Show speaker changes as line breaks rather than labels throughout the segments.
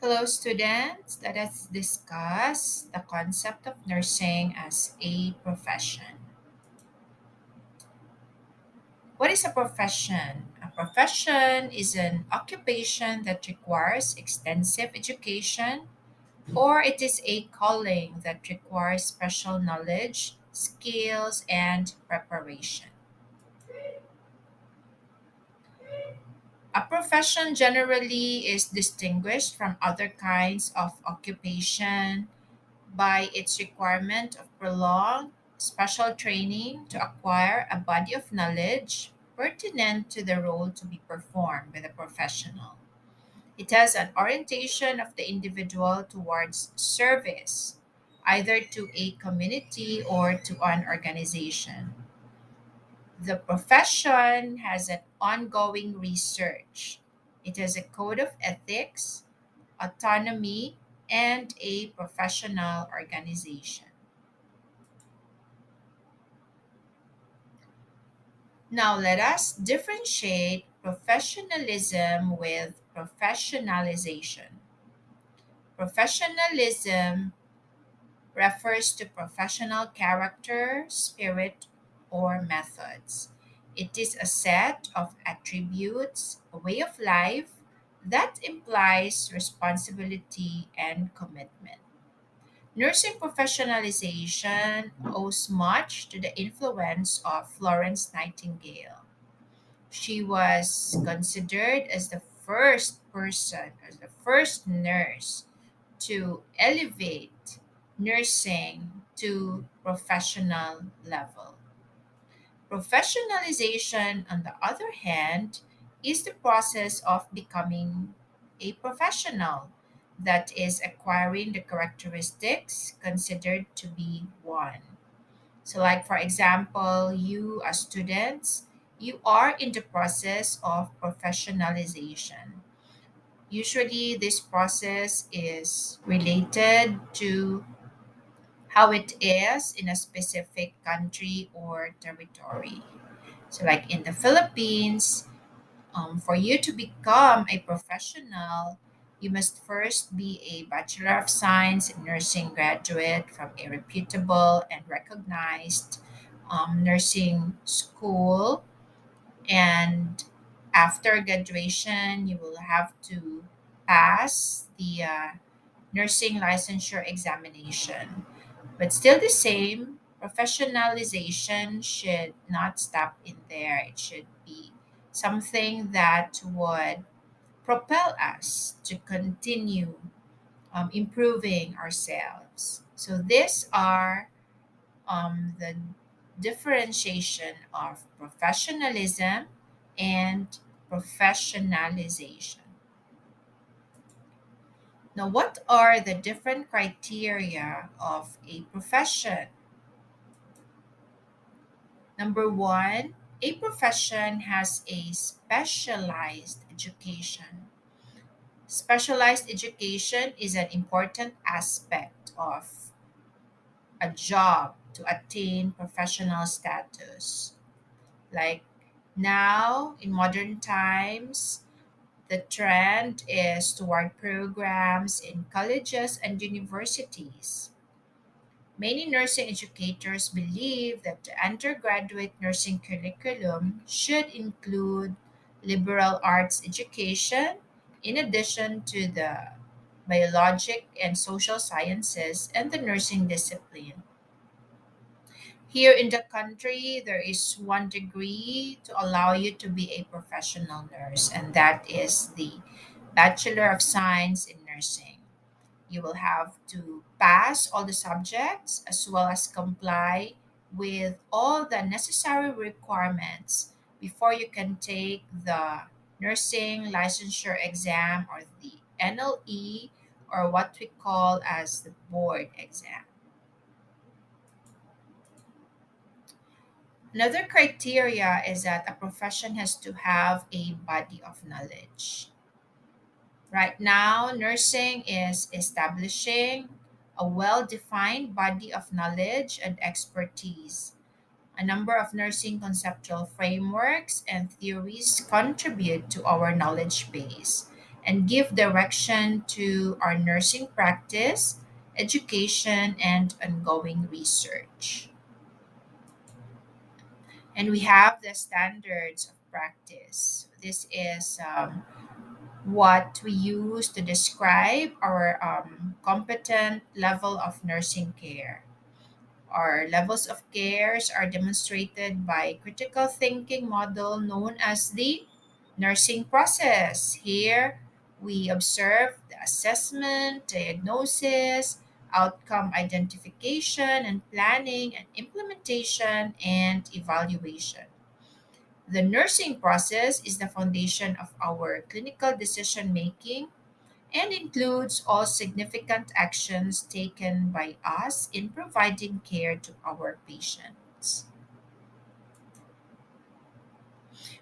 Hello, students. Let us discuss the concept of nursing as a profession. What is a profession? A profession is an occupation that requires extensive education, or it is a calling that requires special knowledge, skills, and preparation. A profession generally is distinguished from other kinds of occupation by its requirement of prolonged special training to acquire a body of knowledge pertinent to the role to be performed by the professional. It has an orientation of the individual towards service, either to a community or to an organization. The profession has an ongoing research. It has a code of ethics, autonomy, and a professional organization. Now, let us differentiate professionalism with professionalization. Professionalism refers to professional character, spirit, or methods. It is a set of attributes, a way of life that implies responsibility and commitment. Nursing professionalization owes much to the influence of Florence Nightingale. She was considered as the first person, as the first nurse to elevate nursing to professional level. Professionalization, on the other hand, is the process of becoming a professional, that is, acquiring the characteristics considered to be one. So, like for example, you as students, you are in the process of professionalization. Usually, this process is related to how it is in a specific country or territory. So, like in the Philippines, for you to become a professional, you must first be a Bachelor of Science in Nursing graduate from a reputable and recognized nursing school. And after graduation, you will have to pass the nursing licensure examination. But still, the same, professionalization should not stop in there. It should be something that would propel us to continue improving ourselves. So, these are the differentiation of professionalism and professionalization. Now, what are the different criteria of a profession? Number one, a profession has a specialized education. Specialized education is an important aspect of a job to attain professional status. Like now, in modern times, the trend is toward programs in colleges and universities. Many nursing educators believe that the undergraduate nursing curriculum should include liberal arts education in addition to the biologic and social sciences and the nursing discipline. Here in the country, there is one degree to allow you to be a professional nurse, and that is the Bachelor of Science in Nursing. You will have to pass all the subjects as well as comply with all the necessary requirements before you can take the nursing licensure exam or the NLE, or what we call as the board exam. Another criteria is that a profession has to have a body of knowledge. Right now, nursing is establishing a well defined body of knowledge and expertise. A number of nursing conceptual frameworks and theories contribute to our knowledge base, and give direction to our nursing practice, education, and ongoing research. And we have the standards of practice. This is what we use to describe our competent level of nursing care. Our levels of cares are demonstrated by critical thinking model known as the nursing process. Here, we observe the assessment, diagnosis, outcome identification and planning and implementation and evaluation. The nursing process is the foundation of our clinical decision making and includes all significant actions taken by us in providing care to our patients.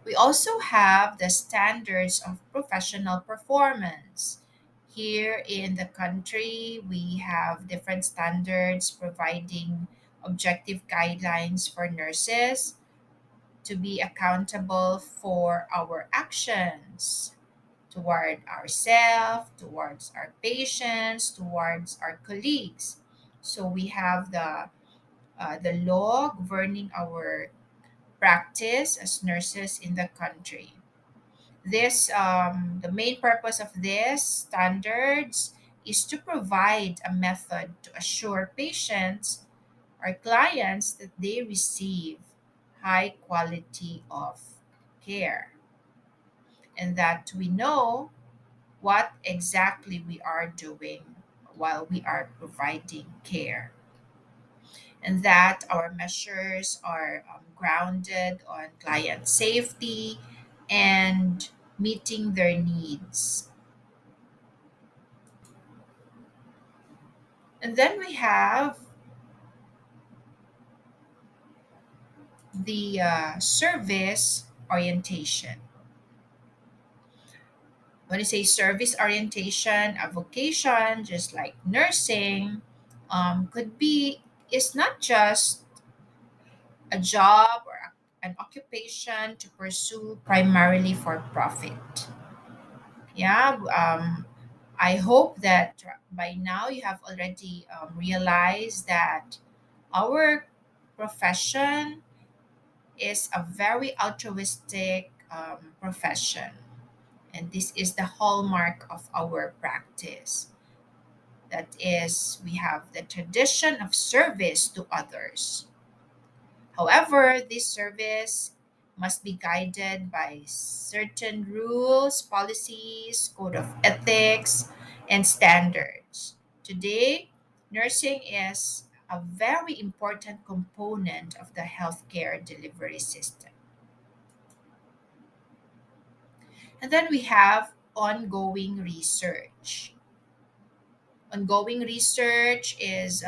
We also have the standards of professional performance. Here in the country, we have different standards providing objective guidelines for nurses to be accountable for our actions toward ourselves, towards our patients, towards our colleagues. So we have the law governing our practice as nurses in the country. This the main purpose of this standards is to provide a method to assure patients or clients that they receive high quality of care and that we know what exactly we are doing while we are providing care, and that our measures are grounded on client safety and meeting their needs. And then we have the service orientation. When I say service orientation, a vocation just like nursing could be is not just a job or an occupation to pursue primarily for profit. Yeah, I hope that by now you have already realized that our profession is a very altruistic profession, and this is the hallmark of our practice. That is, we have the tradition of service to others. However, this service must be guided by certain rules, policies, code of ethics, and standards. Today, nursing is a very important component of the healthcare delivery system. And then we have ongoing research. Ongoing research is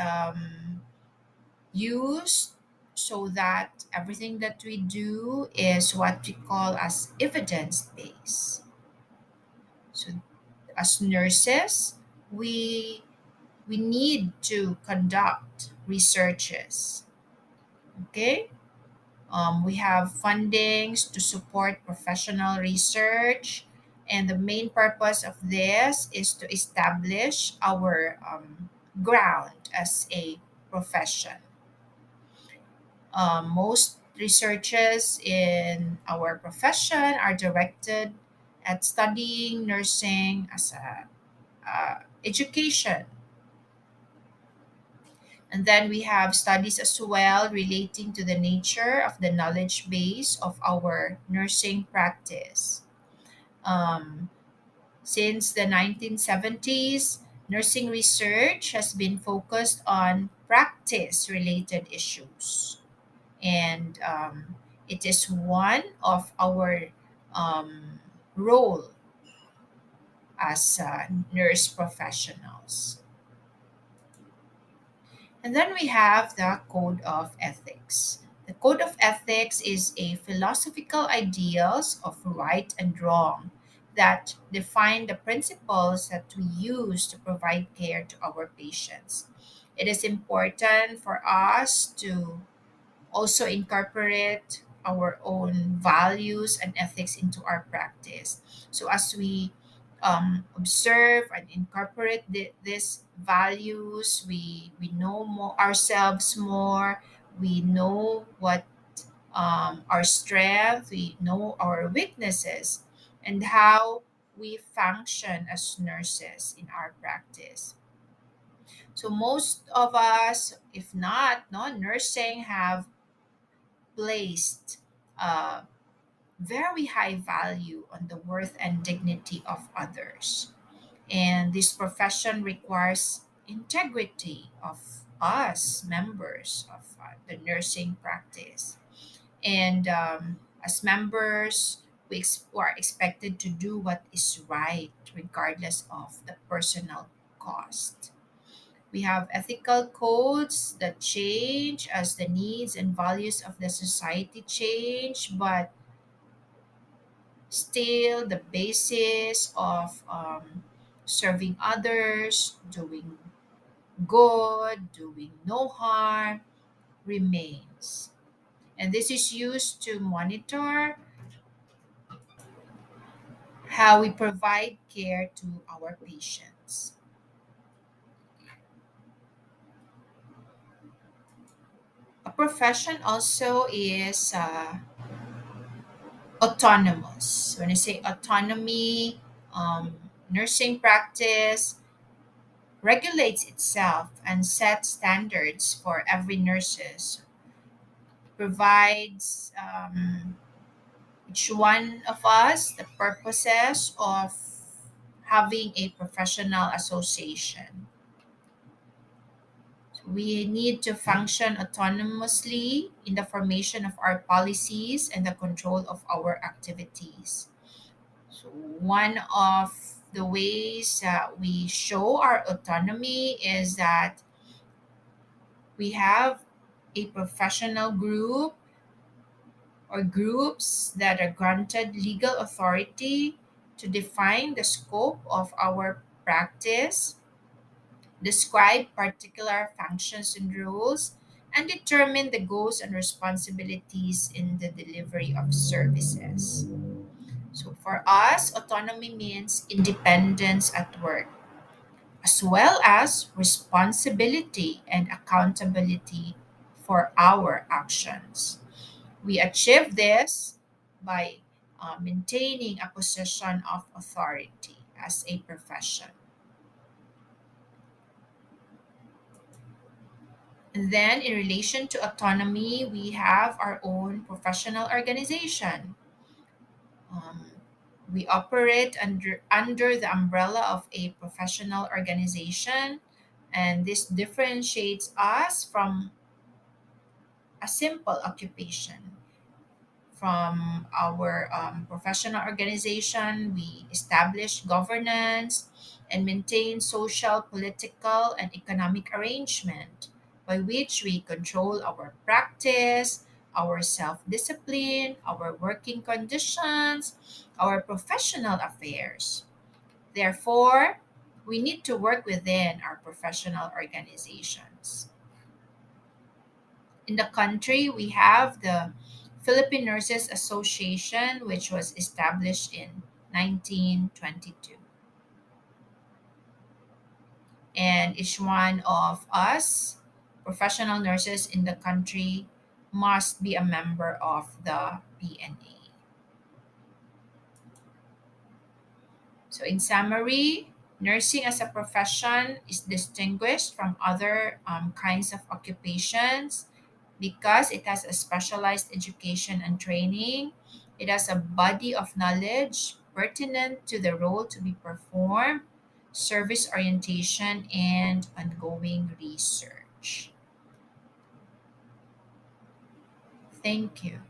used so that everything that we do is what we call as evidence based. So as nurses, we we need to conduct researches. Okay, we have fundings to support professional research, and the main purpose of this is to establish our ground as a profession. Most researches in our profession are directed at studying nursing as a education. And then we have studies as well relating to the nature of the knowledge base of our nursing practice. Um, since the 1970s, nursing research has been focused on practice related issues. And it is one of our um, role as nurse professionals. And then we have the code of ethics. The code of ethics is a philosophical ideals of right and wrong that define the principles that we use to provide care to our patients. It is important for us to also incorporate our own values and ethics into our practice. So as we observe and incorporate these values, we know more ourselves more. We know what our strength, we know our weaknesses, and how we function as nurses in our practice. So most of us, if not non-nursing, have placed very high value on the worth and dignity of others. And this profession requires integrity of us, members of the nursing practice. And as members, we are expected to do what is right, regardless of the personal cost. We have ethical codes that change as the needs and values of the society change, but still the basis of serving others, doing good, doing no harm remains. And this is used to monitor how we provide care to our patients. A profession also is autonomous. When I say autonomy, nursing practice regulates itself and sets standards for every nurses, provides each one of us the purposes of having a professional association. So we need to function autonomously in the formation of our policies and the control of our activities. So one of the ways that we show our autonomy is that we have a professional group or groups that are granted legal authority to define the scope of our practice, describe particular functions and rules, and determine the goals and responsibilities in the delivery of services. So for us, autonomy means independence at work, as well as responsibility and accountability for our actions. We achieve this by maintaining a position of authority as a profession. And then, in relation to autonomy, we have our own professional organization. Um, we operate under the umbrella of a professional organization, and this differentiates us from a simple occupation. From our professional organization, we establish governance and maintain social, political, and economic arrangement by which we control our practice, our self discipline, our working conditions, our professional affairs. Therefore, we need to work within our professional organizations. In the country, we have the Philippine Nurses Association, which was established in 1922. And each one of us, professional nurses in the country, must be a member of the PNA. So, in summary, nursing as a profession is distinguished from other kinds of occupations because it has a specialized education and training. It has a body of knowledge pertinent to the role to be performed, service orientation, and ongoing research. Thank you.